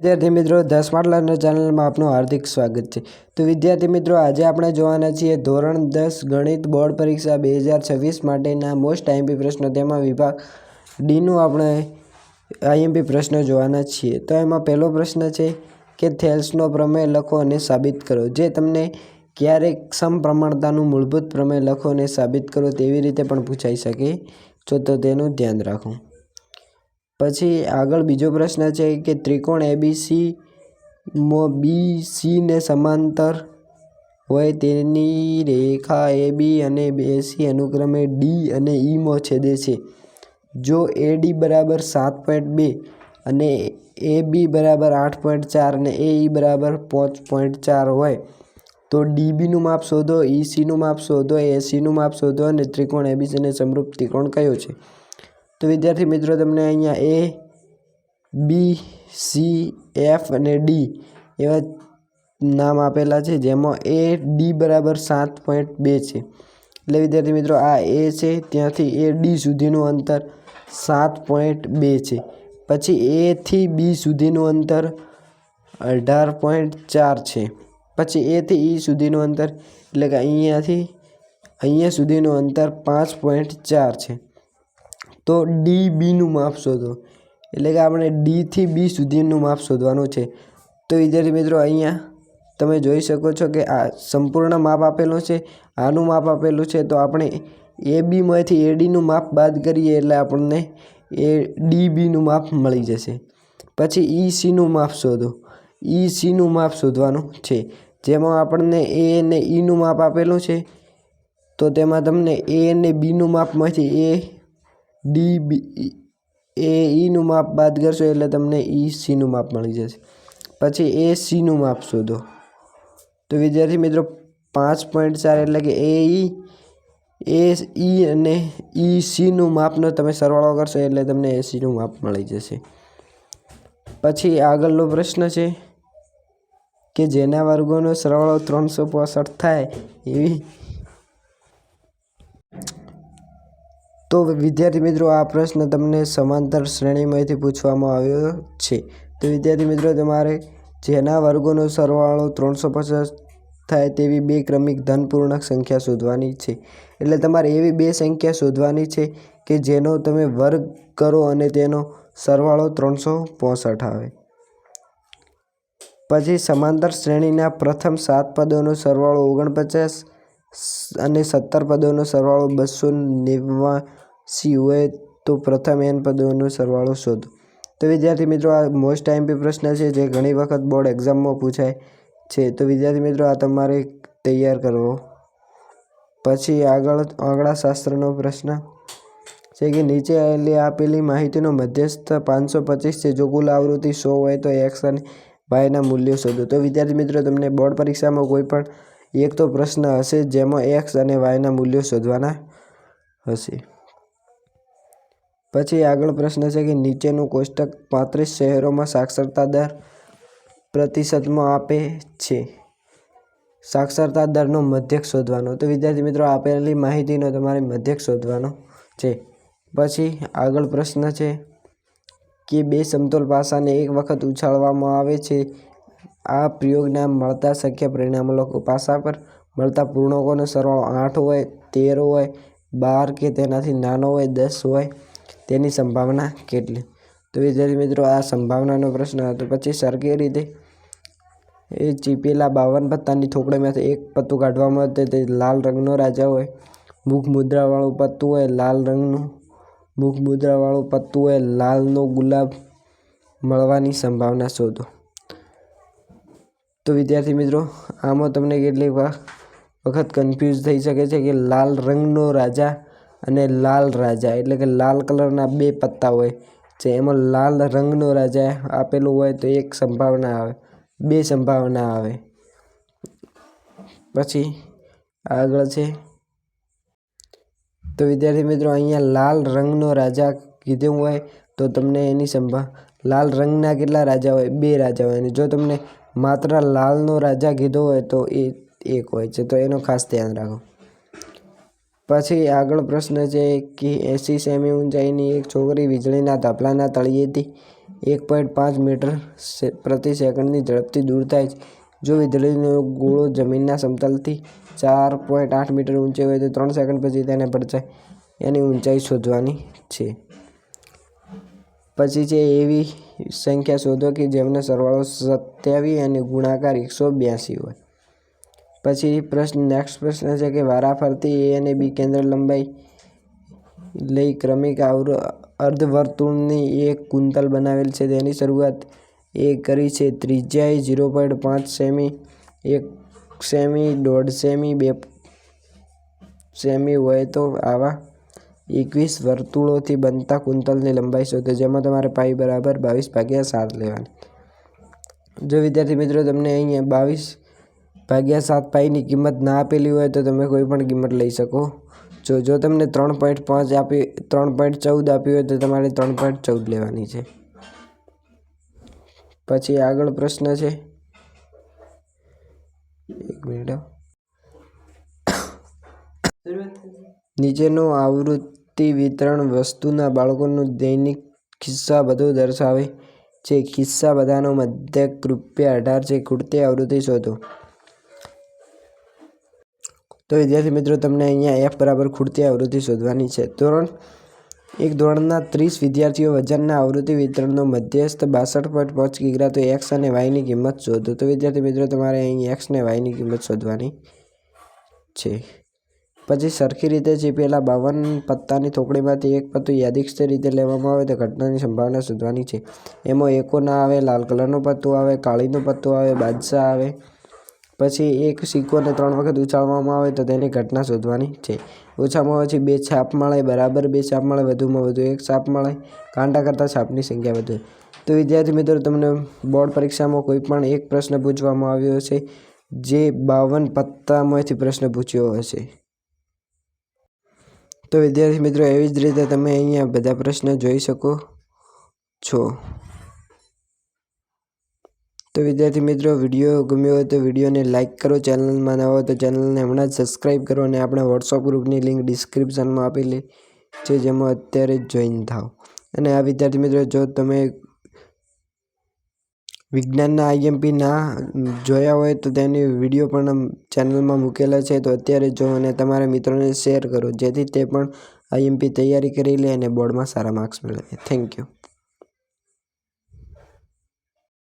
વિદ્યાર્થી મિત્રો, the smart learner ચેનલમાં આપનું હાર્દિક સ્વાગત છે. તો વિદ્યાર્થી મિત્રો, આજે આપણે જોવાના છીએ ધોરણ 10 ગણિત બોર્ડ પરીક્ષા 2026 માટેના મોસ્ટ આઈએમપી પ્રશ્નો. તેમાં વિભાગ ડીનું આપણે આઈએમપી પ્રશ્નો જોવાના છીએ. તો એમાં પહેલો પ્રશ્ન છે કે થેલ્સનો પ્રમેય લખો અને સાબિત કરો. જે તમને ક્યારેક સમપ્રમાણતાનું મૂળભૂત પ્રમેય લખો અને સાબિત કરો તેવી રીતે પણ પૂછાઈ શકે છે, તો તેનું ધ્યાન રાખો. પછી આગળ બીજો પ્રશ્ન છે કે ત્રિકોણ એબીસી માં BC ને સમાંતર હોય તેની રેખા AB અને BC અનુક્રમે D અને E માં છેદે છે. જો AD બરાબર 7.2 અને AB બરાબર 8.4 અને AE બરાબર 5.4 હોય તો DBનું માપ શોધો, ECનું માપ શોધો, ACનું માપ શોધો અને ત્રિકોણ ABCને સમરૂપ ત્રિકોણ કયો છે? તો વિદ્યાર્થી મિત્રો, તમને અહીંયા A, B, C, F અને D એવા નામ આપેલા છે, જેમાં AD બરાબર 7.2 છે. એટલે વિદ્યાર્થી મિત્રો, આ A છે, ત્યાંથી AD સુધીનું અંતર 7.2 છે. પછી A થી B સુધીનું અંતર 18.4 છે. પછી A થી E સુધીનું અંતર એટલે કે અહીંયાથી અહીંયા સુધીનું અંતર 5.4 છે. તો DBનું માપ શોધો, એટલે કે આપણે D થી B સુધીનું માપ શોધવાનું છે. તો વિદ્યાર્થી મિત્રો, અહીંયા તમે જોઈ શકો છો કે આ સંપૂર્ણ માપ આપેલું છે, આનું માપ આપેલું છે. તો આપણે ABમાંથી ADનું માપ બાદ કરીએ એટલે આપણને DBનું માપ મળી જશે. પછી ECનું માપ શોધો. ECનું માપ શોધવાનું છે, જેમાં આપણને A અને Eનું માપ આપેલું છે. તો તેમાં તમને A અને Bનું માપમાંથી AEનું માપ બાદ કરશો એટલે તમને ECનું માપ મળી જશે. પછી ACનું માપ શોધો. તો વિદ્યાર્થી મિત્રો, 5.4 એટલે કે AE અને ECનું માપનો તમે સરવાળો કરશો એટલે તમને ACનું માપ મળી જશે. પછી આગળનો પ્રશ્ન છે કે જેના વર્ગોનો સરવાળો 365 થાય એવી. તો વિદ્યાર્થી મિત્રો, આ પ્રશ્ન તમને સમાંતર શ્રેણીમાંથી પૂછવામાં આવ્યો છે. તો વિદ્યાર્થી મિત્રો, તમારે જેના વર્ગોનો સરવાળો 350 થાય તેવી બે ક્રમિક ધનપૂર્ણાંક સંખ્યા શોધવાની છે. એટલે તમારે એવી બે સંખ્યા શોધવાની છે કે જેનો તમે વર્ગ કરો અને તેનો સરવાળો 365 આવે. પછી સમાંતર શ્રેણીના પ્રથમ 7 પદોનો સરવાળો 49 અને 17 પદોનો સરવાળો 289 હોય તો પ્રથમ n પદોનો સરવાળો શોધો. તો વિદ્યાર્થી મિત્રો, આ મોસ્ટ આઈએમપી પ્રશ્ન છે, જે ઘણી વખત બોર્ડ એક્ઝામમાં પૂછાય છે. તો વિદ્યાર્થી મિત્રો, આ તમારે તૈયાર કરવો. પછી આંકડાશાસ્ત્રનો પ્રશ્ન છે કે નીચે આપેલી માહિતીનો મધ્યસ્થ 525 છે. જો કુલ આવૃત્તિ 100 હોય તો x અને yના મૂલ્યો શોધો. તો વિદ્યાર્થી મિત્રો, તમને બોર્ડ પરીક્ષામાં કોઈ પણ એક તો પ્રશ્ન હશે જેમાં x અને yના મૂલ્યો શોધવાના હશે. પછી આગળ પ્રશ્ન છે કે નીચેનું કોષ્ટક 35 શહેરોમાં સાક્ષરતા દર પ્રતિશતમાં આપે છે. સાક્ષરતા દરનો મધ્યક શોધવાનો. તો વિદ્યાર્થી મિત્રો, આપેલી માહિતીનો તમારે મધ્યક શોધવાનો છે. પછી આગળ પ્રશ્ન છે કે બે સમતોલ પાસાને એક વખત ઉછાળવામાં આવે છે. આ પ્રયોગના મળતા શક્ય પરિણામો લખો. પાસા પર મળતા પૂર્ણાંકોનો સરવાળો 8 હોય, 13 હોય, 12 કે તેનાથી નાનો હોય, 10 હોય તેની સંભાવના કેટલી? તો વિદ્યાર્થી મિત્રો, આ સંભાવનાનો પ્રશ્ન હતો. પછી સરખી રીતે ચીપેલા 52 પત્તાની થોકડીમાંથી એક પત્તું કાઢવામાં આવે તે લાલ રંગનો રાજા હોય. મુખ મુદ્રાવાળું પત્તું હોય લાલ રંગનું. મુખ મુદ્રાવાળું પત્તું હોય લાલનો ગુલાબ મળવાની સંભાવના શોધો. તો વિદ્યાર્થી મિત્રો, આમાં તમને કેટલીક વખત કન્ફ્યુઝ થઈ શકે છે કે લાલ રંગનો રાજા અને લાલ રાજા એટલે કે લાલ કલરના બે પત્તા હોય છે, એમાં લાલ રંગનો રાજા આપેલું હોય તો એક સંભાવના આવે, બે સંભાવના આવે. પછી આગળ છે તો વિદ્યાર્થી મિત્રો, અહીંયા લાલ રંગનો રાજા કીધું હોય તો તમને એની લાલ રંગના કેટલા રાજા હોય? બે રાજા હોય. અને જો તમને માત્ર લાલનો રાજા કીધો હોય તો એ એક હોય છે. તો એનું ખાસ ધ્યાન રાખો. પછી આગળ પ્રશ્ન છે કે 80 સેમી ઊંચાઈની એક છોકરી વીજળીના થાંભલાના તળિયેથી 1.5 મીટર પ્રતિ સેકન્ડની ઝડપથી દૂર થાય છે. જો વીજળીનો ગોળો જમીનના સમતલથી 4.8 મીટર ઊંચે હોય તો 3 સેકન્ડ પછી તેને પડછાય એની ઊંચાઈ શોધવાની છે. પછી છે એવી સંખ્યા શોધો કે જેમનો સરવાળો 27 અને ગુણાકાર 182 હોય. પછી નેક્સ્ટ પ્રશ્ન છે કે વારાફરતી એ અને બી કેન્દ્ર લંબાઈ લઈ ક્રમિક અર્ધવર્તુળની એક કુંતલ બનાવેલ છે. તેની શરૂઆત એ કરી છે. ત્રિજ્યા 0.5 સેમી, 1 સેમી, 1.5 સેમી, 2 સેમી હોય તો આવા 21 વર્તુળોથી બનતા કુંતલની લંબાઈ શોધો, જેમાં તમારે પાઈ બરાબર 22/7 લેવાની. જો વિદ્યાર્થી મિત્રો તમને અહીંયા 22/7 પાઈની કિંમત ના આપેલી હોય તો તમે કોઈ પણ કિંમત લઈ શકો છો. જો તમને 3.14 આપી હોય તો તમારે 3.14 લેવાની છે. પછી આગળ પ્રશ્ન છે, એક મિનિટ, નીચેનું આવૃત્તિ વિતરણ વસ્તુના બાળકોનું દૈનિક ખિસ્સા બધું દર્શાવે છે. ખિસ્સા બધાનો મધ્યક ₹18 છે. ખૂટતી આવૃત્તિ શોધો. તો વિદ્યાર્થી મિત્રો તમને અહીંયા F બરાબર ખૂટતી આવૃત્તિ શોધવાની છે. ધોરણના 30 વિદ્યાર્થીઓ વજનના આવૃત્તિ વિતરણનો મધ્યસ્થ 62.5 કિગ્રા. તો X અને Yની કિંમત શોધો. તો વિદ્યાર્થી મિત્રો તમારે અહીં X અને Yની કિંમત શોધવાની છે. પછી સરખી રીતે ચીપેલા 52 પત્તાની થોકડીમાંથી એક પત્તું યાદચ્છિક રીતે લેવામાં આવે તો ઘટનાની સંભાવના શોધવાની છે. એમાં એકો ના આવે, લાલ કલરનું પત્તું આવે, કાળીનું પત્તું આવે, બાદશાહ આવે. પછી એક સિક્કોને 3 વખત ઉછાળવામાં આવે તો તેની ઘટના શોધવાની છે. ઓછામાં ઓછી 2 છાપ મળે, બરાબર 2 છાપ મળે, વધુમાં વધુ 1 છાપ મળે, કાંટા કરતાં છાપની સંખ્યા વધે. તો વિદ્યાર્થી મિત્રો તમને બોર્ડ પરીક્ષામાં કોઈ પણ એક પ્રશ્ન પૂછવામાં આવ્યો હશે જે 52 પત્તામાંથી પ્રશ્ન પૂછ્યો હશે. તો વિદ્યાર્થી મિત્રો એવી જ રીતે તમે અહીંયા બધા પ્રશ્ન જોઈ શકો છો. તો વિદ્યાર્થી મિત્રો વિડીયો ગમ્યો હોય તો વિડીયોને લાઇક કરો, ચેનલમાં નવા હોય તો ચેનલને હમણાં જ સબસ્ક્રાઈબ કરો અને આપણે વોટ્સઅપ ગ્રુપની લિંક ડિસ્ક્રિપ્શનમાં આપેલી છે જેમાં અત્યારે જ જોઈન થાઓ. અને આ વિદ્યાર્થી મિત્રો જો તમે વિજ્ઞાનના IMP ના જોયા હોય તો તેની વિડીયો પણ ચેનલમાં મૂકેલા છે, તો અત્યારે જો અને તમારા મિત્રોને શેર કરો જેથી તે પણ IMP તૈયારી કરી લે અને બોર્ડમાં સારા માર્ક્સ મેળવે. Thank you.